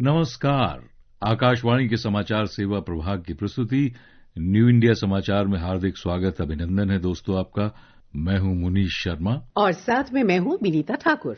नमस्कार। आकाशवाणी के समाचार सेवा प्रभाग की प्रस्तुति न्यू इंडिया समाचार में हार्दिक स्वागत, अभिनंदन है दोस्तों आपका। मैं हूं मुनीश शर्मा और साथ में मैं हूं विनीता ठाकुर।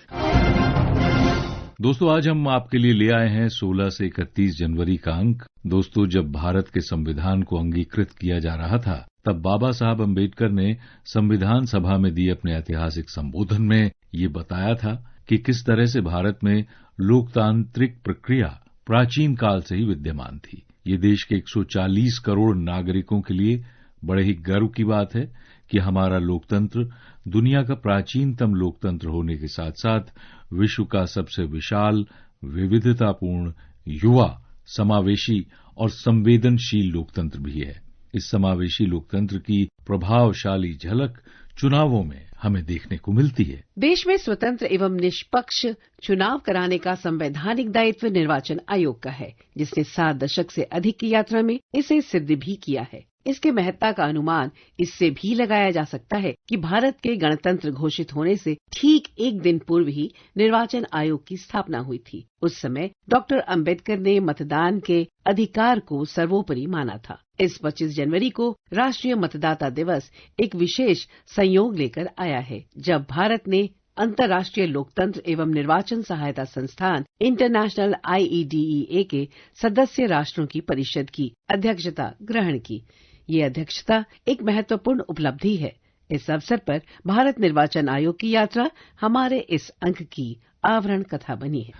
दोस्तों, आज हम आपके लिए ले आए हैं 16 से 31 जनवरी का अंक। दोस्तों, जब भारत के संविधान को अंगीकृत किया जा रहा था, तब बाबा साहब अम्बेडकर ने संविधान सभा में दिए अपने ऐतिहासिक संबोधन में ये बताया था कि किस तरह से भारत में लोकतांत्रिक प्रक्रिया प्राचीन काल से ही विद्यमान थी। ये देश के 140 करोड़ नागरिकों के लिए बड़े ही गर्व की बात है कि हमारा लोकतंत्र दुनिया का प्राचीनतम लोकतंत्र होने के साथ साथ विश्व का सबसे विशाल, विविधतापूर्ण, युवा, समावेशी और संवेदनशील लोकतंत्र भी है। इस समावेशी लोकतंत्र की प्रभावशाली झलक चुनावों में हमें देखने को मिलती है। देश में स्वतंत्र एवं निष्पक्ष चुनाव कराने का संवैधानिक दायित्व निर्वाचन आयोग का है, जिसने 7 दशक से अधिक की यात्रा में इसे सिद्ध भी किया है। इसके महत्ता का अनुमान इससे भी लगाया जा सकता है कि भारत के गणतंत्र घोषित होने से ठीक एक दिन पूर्व ही निर्वाचन आयोग की स्थापना हुई थी। उस समय डॉक्टर अंबेडकर ने मतदान के अधिकार को सर्वोपरि माना था। इस 25 जनवरी को राष्ट्रीय मतदाता दिवस एक विशेष संयोग लेकर आया है, जब भारत ने अंतर्राष्ट्रीय लोकतंत्र एवं निर्वाचन सहायता संस्थान इंटरनेशनल IEDEA के सदस्य राष्ट्रों की परिषद की अध्यक्षता ग्रहण की। ये अध्यक्षता एक महत्वपूर्ण उपलब्धि है। इस अवसर पर भारत निर्वाचन आयोग की यात्रा हमारे इस अंक की आवरण कथा बनी है।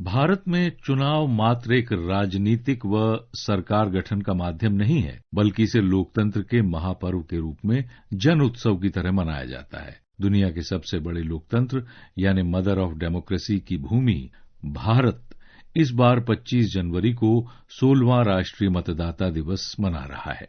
भारत में चुनाव मात्र एक राजनीतिक व सरकार गठन का माध्यम नहीं है, बल्कि इसे लोकतंत्र के महापर्व के रूप में जन उत्सव की तरह मनाया जाता है। दुनिया के सबसे बड़े लोकतंत्र यानी मदर ऑफ डेमोक्रेसी की भूमि भारत इस बार 25 जनवरी को 16वां राष्ट्रीय मतदाता दिवस मना रहा है।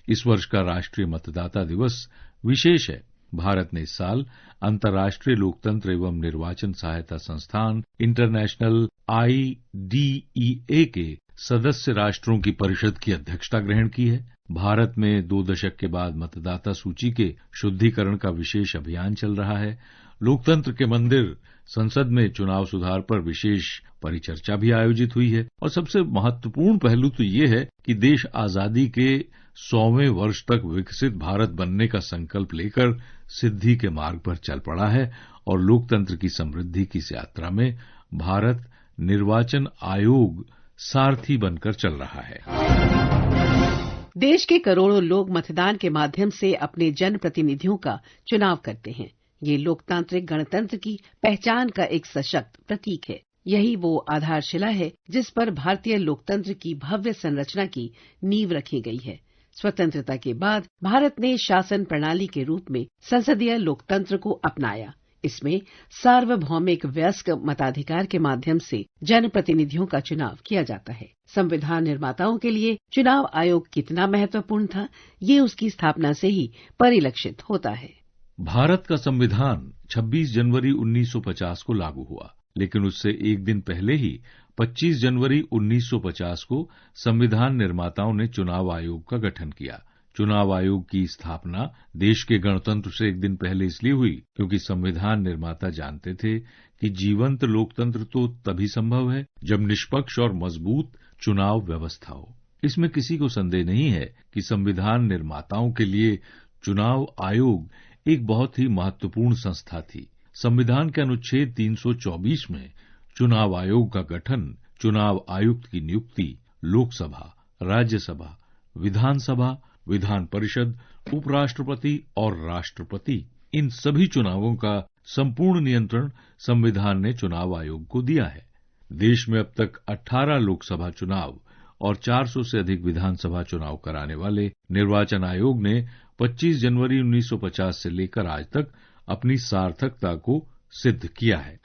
इस वर्ष का राष्ट्रीय मतदाता दिवस विशेष है। भारत ने इस साल अंतर्राष्ट्रीय लोकतंत्र एवं निर्वाचन सहायता संस्थान इंटरनेशनल IDEA के सदस्य राष्ट्रों की परिषद की अध्यक्षता ग्रहण की है। भारत में 2 दशक के बाद मतदाता सूची के शुद्धिकरण का विशेष अभियान चल रहा है। लोकतंत्र के मंदिर संसद में चुनाव सुधार पर विशेष परिचर्चा भी आयोजित हुई है। और सबसे महत्वपूर्ण पहलू तो ये है कि देश आजादी के 100वें वर्ष तक विकसित भारत बनने का संकल्प लेकर सिद्धि के मार्ग पर चल पड़ा है और लोकतंत्र की समृद्धि की इस यात्रा में भारत निर्वाचन आयोग सारथी बनकर चल रहा है। देश के करोड़ों लोग मतदान के माध्यम से अपने जनप्रतिनिधियों का चुनाव करते हैं। ये लोकतांत्रिक गणतंत्र की पहचान का एक सशक्त प्रतीक है। यही वो आधारशिला है जिस पर भारतीय लोकतंत्र की भव्य संरचना की नींव रखी गई है। स्वतंत्रता के बाद भारत ने शासन प्रणाली के रूप में संसदीय लोकतंत्र को अपनाया। इसमें सार्वभौमिक वयस्क मताधिकार के माध्यम से जनप्रतिनिधियों का चुनाव किया जाता है। संविधान निर्माताओं के लिए चुनाव आयोग कितना महत्वपूर्ण था, ये उसकी स्थापना से ही परिलक्षित होता है। भारत का संविधान 26 जनवरी 1950 को लागू हुआ, लेकिन उससे एक दिन पहले ही 25 जनवरी 1950 को संविधान निर्माताओं ने चुनाव आयोग का गठन किया। चुनाव आयोग की स्थापना देश के गणतंत्र से एक दिन पहले इसलिए हुई क्योंकि संविधान निर्माता जानते थे कि जीवंत लोकतंत्र तो तभी संभव है जब निष्पक्ष और मजबूत चुनाव व्यवस्था हो। इसमें किसी को संदेह नहीं है कि संविधान निर्माताओं के लिए चुनाव आयोग एक बहुत ही महत्वपूर्ण संस्था थी। संविधान के अनुच्छेद 324 में चुनाव आयोग का गठन, चुनाव आयुक्त की नियुक्ति, लोकसभा, राज्यसभा, विधानसभा, विधान परिषद, उपराष्ट्रपति और राष्ट्रपति, इन सभी चुनावों का संपूर्ण नियंत्रण संविधान ने चुनाव आयोग को दिया है। देश में अब तक 18 लोकसभा चुनाव और 400 से अधिक विधानसभा चुनाव कराने वाले निर्वाचन आयोग ने 25 जनवरी 1950 से लेकर आज तक अपनी सार्थकता को सिद्ध किया है।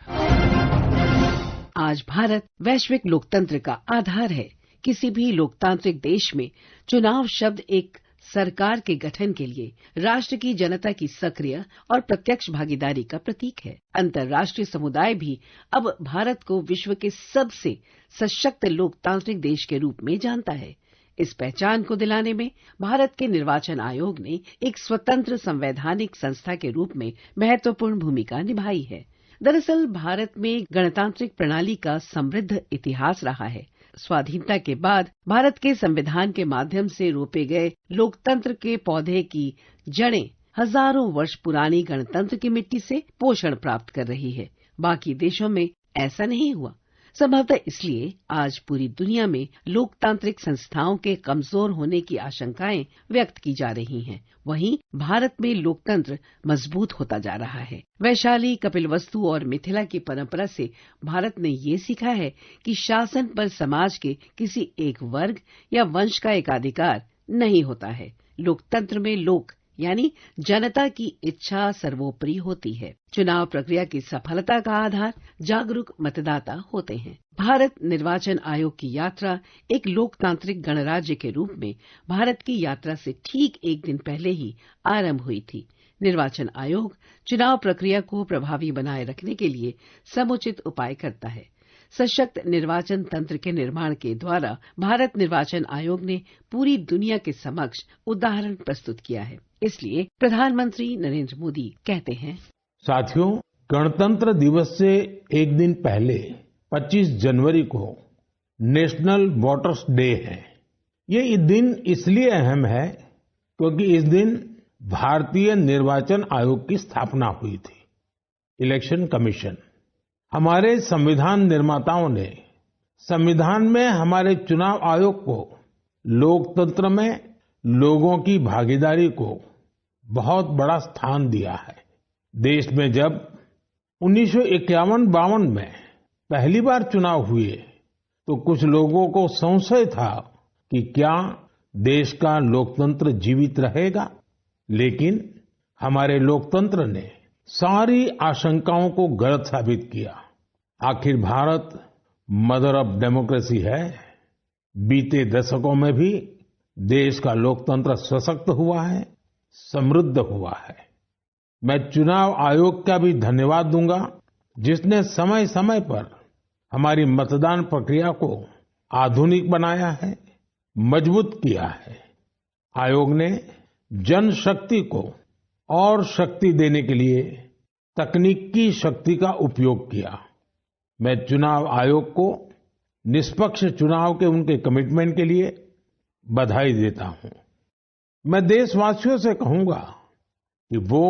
आज भारत वैश्विक लोकतंत्र का आधार है। किसी भी लोकतांत्रिक देश में चुनाव शब्द एक सरकार के गठन के लिए राष्ट्र की जनता की सक्रिय और प्रत्यक्ष भागीदारी का प्रतीक है। अंतर्राष्ट्रीय समुदाय भी अब भारत को विश्व के सबसे सशक्त लोकतांत्रिक देश के रूप में जानता है। इस पहचान को दिलाने में भारत के निर्वाचन आयोग ने एक स्वतंत्र संवैधानिक संस्था के रूप में महत्वपूर्ण भूमिका निभाई है। दरअसल भारत में गणतांत्रिक प्रणाली का समृद्ध इतिहास रहा है। स्वाधीनता के बाद भारत के संविधान के माध्यम से रोपे गए लोकतंत्र के पौधे की जड़ें हजारों वर्ष पुरानी गणतंत्र की मिट्टी से पोषण प्राप्त कर रही है। बाकी देशों में ऐसा नहीं हुआ। संभवतः इसलिए आज पूरी दुनिया में लोकतांत्रिक संस्थाओं के कमजोर होने की आशंकाएं व्यक्त की जा रही हैं। वहीं भारत में लोकतंत्र मजबूत होता जा रहा है। वैशाली, कपिलवस्तु और मिथिला की परंपरा से भारत ने ये सीखा है कि शासन पर समाज के किसी एक वर्ग या वंश का एकाधिकार नहीं होता है। लोकतंत्र में लोक यानी जनता की इच्छा सर्वोपरि होती है। चुनाव प्रक्रिया की सफलता का आधार जागरूक मतदाता होते हैं। भारत निर्वाचन आयोग की यात्रा एक लोकतांत्रिक गणराज्य के रूप में भारत की यात्रा से ठीक एक दिन पहले ही आरंभ हुई थी। निर्वाचन आयोग चुनाव प्रक्रिया को प्रभावी बनाए रखने के लिए समुचित उपाय करता है। सशक्त निर्वाचन तंत्र के निर्माण के द्वारा भारत निर्वाचन आयोग ने पूरी दुनिया के समक्ष उदाहरण प्रस्तुत किया है। इसलिए प्रधानमंत्री नरेंद्र मोदी कहते हैं, साथियों, गणतंत्र दिवस से एक दिन पहले 25 जनवरी को नेशनल वोटर्स डे है। ये दिन इसलिए अहम है क्योंकि इस दिन भारतीय निर्वाचन आयोग की स्थापना हुई थी। इलेक्शन कमीशन, हमारे संविधान निर्माताओं ने संविधान में हमारे चुनाव आयोग को लोकतंत्र में लोगों की भागीदारी को बहुत बड़ा स्थान दिया है। देश में जब 1951-52 में पहली बार चुनाव हुए तो कुछ लोगों को संशय था कि क्या देश का लोकतंत्र जीवित रहेगा, लेकिन हमारे लोकतंत्र ने सारी आशंकाओं को गलत साबित किया। आखिर भारत मदर ऑफ डेमोक्रेसी है। बीते दशकों में भी देश का लोकतंत्र सशक्त हुआ है, समृद्ध हुआ है। मैं चुनाव आयोग का भी धन्यवाद दूंगा जिसने समय समय पर हमारी मतदान प्रक्रिया को आधुनिक बनाया है, मजबूत किया है। आयोग ने जनशक्ति को और शक्ति देने के लिए तकनीकी शक्ति का उपयोग किया। मैं चुनाव आयोग को निष्पक्ष चुनाव के उनके कमिटमेंट के लिए बधाई देता हूं। मैं देशवासियों से कहूंगा कि वो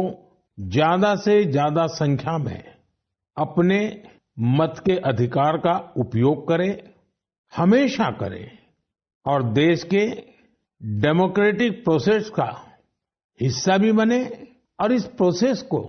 ज्यादा से ज्यादा संख्या में अपने मत के अधिकार का उपयोग करें, हमेशा करें और देश के डेमोक्रेटिक प्रोसेस का हिस्सा भी बने और इस प्रोसेस को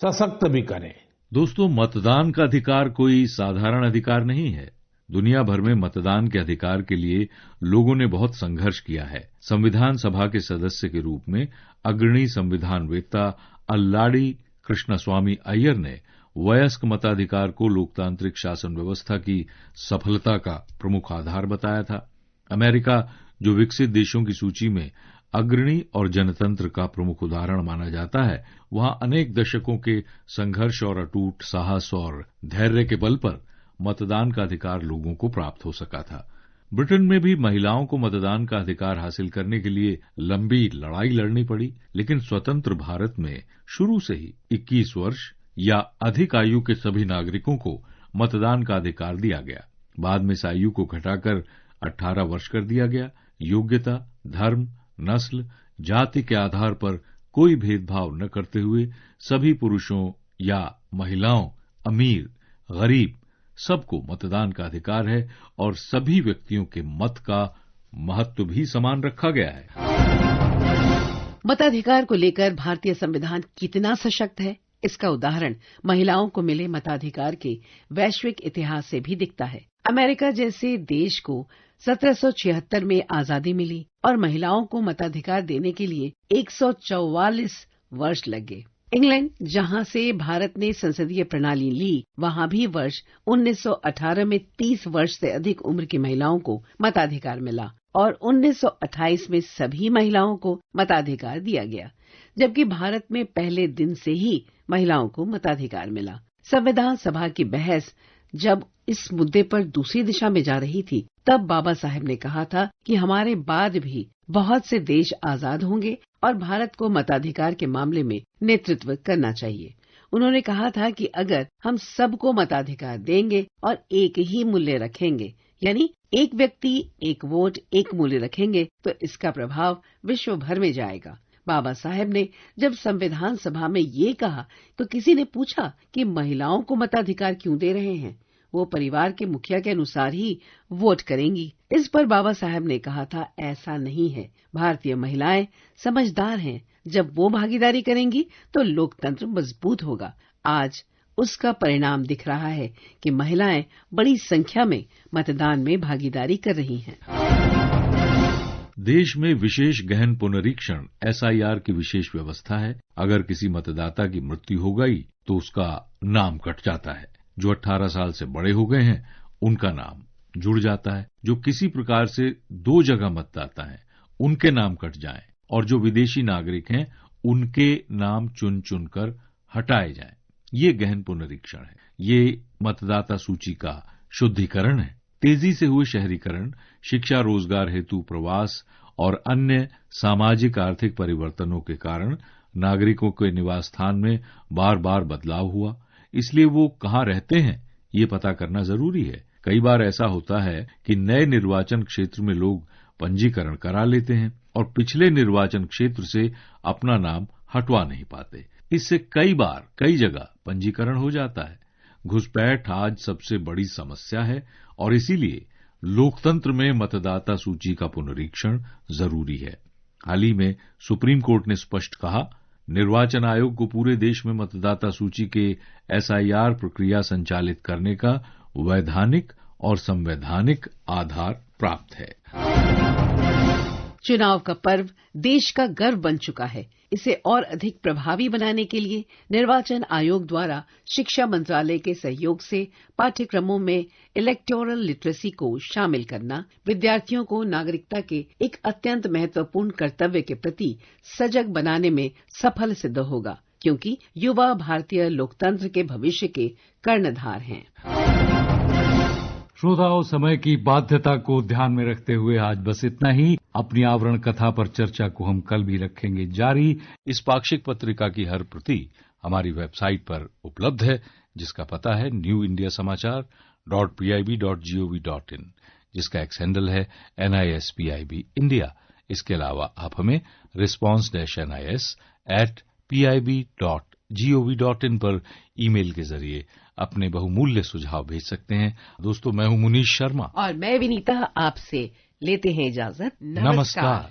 सशक्त भी करें। दोस्तों, मतदान का अधिकार कोई साधारण अधिकार नहीं है। दुनिया भर में मतदान के अधिकार के लिए लोगों ने बहुत संघर्ष किया है। संविधान सभा के सदस्य के रूप में अग्रणी संविधानवेत्ता अल्लाडी कृष्णस्वामी अय्यर ने वयस्क मताधिकार को लोकतांत्रिक शासन व्यवस्था की सफलता का प्रमुख आधार बताया था। अमेरिका, जो विकसित देशों की सूची में अग्रणी और जनतंत्र का प्रमुख उदाहरण माना जाता है, वहां अनेक दशकों के संघर्ष और अटूट साहस और धैर्य के बल पर मतदान का अधिकार लोगों को प्राप्त हो सका था। ब्रिटेन में भी महिलाओं को मतदान का अधिकार हासिल करने के लिए लंबी लड़ाई लड़नी पड़ी, लेकिन स्वतंत्र भारत में शुरू से ही 21 वर्ष या अधिक आयु के सभी नागरिकों को मतदान का अधिकार दिया गया। बाद में इस आयु को घटाकर 18 वर्ष कर दिया गया। योग्यता, धर्म, नस्ल, जाति के आधार पर कोई भेदभाव न करते हुए सभी पुरुषों या महिलाओं, अमीर, गरीब, सबको मतदान का अधिकार है और सभी व्यक्तियों के मत का महत्व भी समान रखा गया है। मताधिकार को लेकर भारतीय संविधान कितना सशक्त है, इसका उदाहरण महिलाओं को मिले मताधिकार के वैश्विक इतिहास से भी दिखता है। अमेरिका जैसे देश को 1776 में आजादी मिली और महिलाओं को मताधिकार देने के लिए 144 वर्ष लग गए। इंग्लैंड, जहां से भारत ने संसदीय प्रणाली ली, वहां भी वर्ष 1918 में 30 वर्ष से अधिक उम्र की महिलाओं को मताधिकार मिला और 1928 में सभी महिलाओं को मताधिकार दिया गया, जबकि भारत में पहले दिन से ही महिलाओं को मताधिकार मिला। संविधान सभा की बहस जब इस मुद्दे पर दूसरी दिशा में जा रही थी, तब बाबा साहेब ने कहा था कि हमारे बाद भी बहुत से देश आजाद होंगे और भारत को मताधिकार के मामले में नेतृत्व करना चाहिए। उन्होंने कहा था कि अगर हम सबको मताधिकार देंगे और एक ही मूल्य रखेंगे, यानी एक व्यक्ति एक वोट एक मूल्य रखेंगे, तो इसका प्रभाव विश्व भर में जाएगा। बाबा साहेब ने जब संविधान सभा में ये कहा तो किसी ने पूछा कि महिलाओं को मताधिकार क्यों दे रहे हैं, वो परिवार के मुखिया के अनुसार ही वोट करेंगी। इस पर बाबा साहेब ने कहा था, ऐसा नहीं है, भारतीय महिलाएं समझदार हैं, जब वो भागीदारी करेंगी तो लोकतंत्र मजबूत होगा। आज उसका परिणाम दिख रहा है कि महिलाएं बड़ी संख्या में मतदान में भागीदारी कर रही हैं। देश में विशेष गहन पुनरीक्षण SIR की विशेष व्यवस्था है। अगर किसी मतदाता की मृत्यु हो गई तो उसका नाम कट जाता है। जो 18 साल से बड़े हो गए हैं उनका नाम जुड़ जाता है। जो किसी प्रकार से 2 जगह मतदाता हैं उनके नाम कट जाएं और जो विदेशी नागरिक हैं उनके नाम चुन चुनकर हटाए जाएं। ये गहन पुनरीक्षण है। ये मतदाता सूची का शुद्धिकरण है। तेजी से हुए शहरीकरण, शिक्षा रोजगार हेतु प्रवास और अन्य सामाजिक आर्थिक परिवर्तनों के कारण नागरिकों के निवास स्थान में बार बार बदलाव हुआ। इसलिए वो कहाँ रहते हैं ये पता करना जरूरी है। कई बार ऐसा होता है कि नए निर्वाचन क्षेत्र में लोग पंजीकरण करा लेते हैं और पिछले निर्वाचन क्षेत्र से अपना नाम हटवा नहीं पाते। इससे कई जगह पंजीकरण हो जाता है। घुसपैठ आज सबसे बड़ी समस्या है और इसीलिए लोकतंत्र में मतदाता सूची का पुनरीक्षण जरूरी है। हाल ही में सुप्रीम कोर्ट ने स्पष्ट कहा, निर्वाचन आयोग को पूरे देश में मतदाता सूची के SIR प्रक्रिया संचालित करने का वैधानिक और संवैधानिक आधार प्राप्त है। चुनाव का पर्व देश का गर्व बन चुका है। इसे और अधिक प्रभावी बनाने के लिए निर्वाचन आयोग द्वारा शिक्षा मंत्रालय के सहयोग से पाठ्यक्रमों में इलेक्टोरल लिटरेसी को शामिल करना विद्यार्थियों को नागरिकता के एक अत्यंत महत्वपूर्ण कर्तव्य के प्रति सजग बनाने में सफल सिद्ध होगा, क्योंकि युवा भारतीय लोकतंत्र के भविष्य के कर्णधार हैं। श्रोताओं, समय की बाध्यता को ध्यान में रखते हुए आज बस इतना ही। अपनी आवरण कथा पर चर्चा को हम कल भी रखेंगे जारी। इस पाक्षिक पत्रिका की हर प्रति हमारी वेबसाइट पर उपलब्ध है, जिसका पता है newindiasamachaar.pib.gov.in, जिसका एक्स हैंडल है NISPIB इंडिया। इसके अलावा आप हमें response-nis@pib.gov.in पर ईमेल के जरिए अपने बहुमूल्य सुझाव भेज सकते हैं। दोस्तों, मैं हूं मुनीश शर्मा और मैं विनीता, आपसे लेते हैं इजाजत। नमस्कार।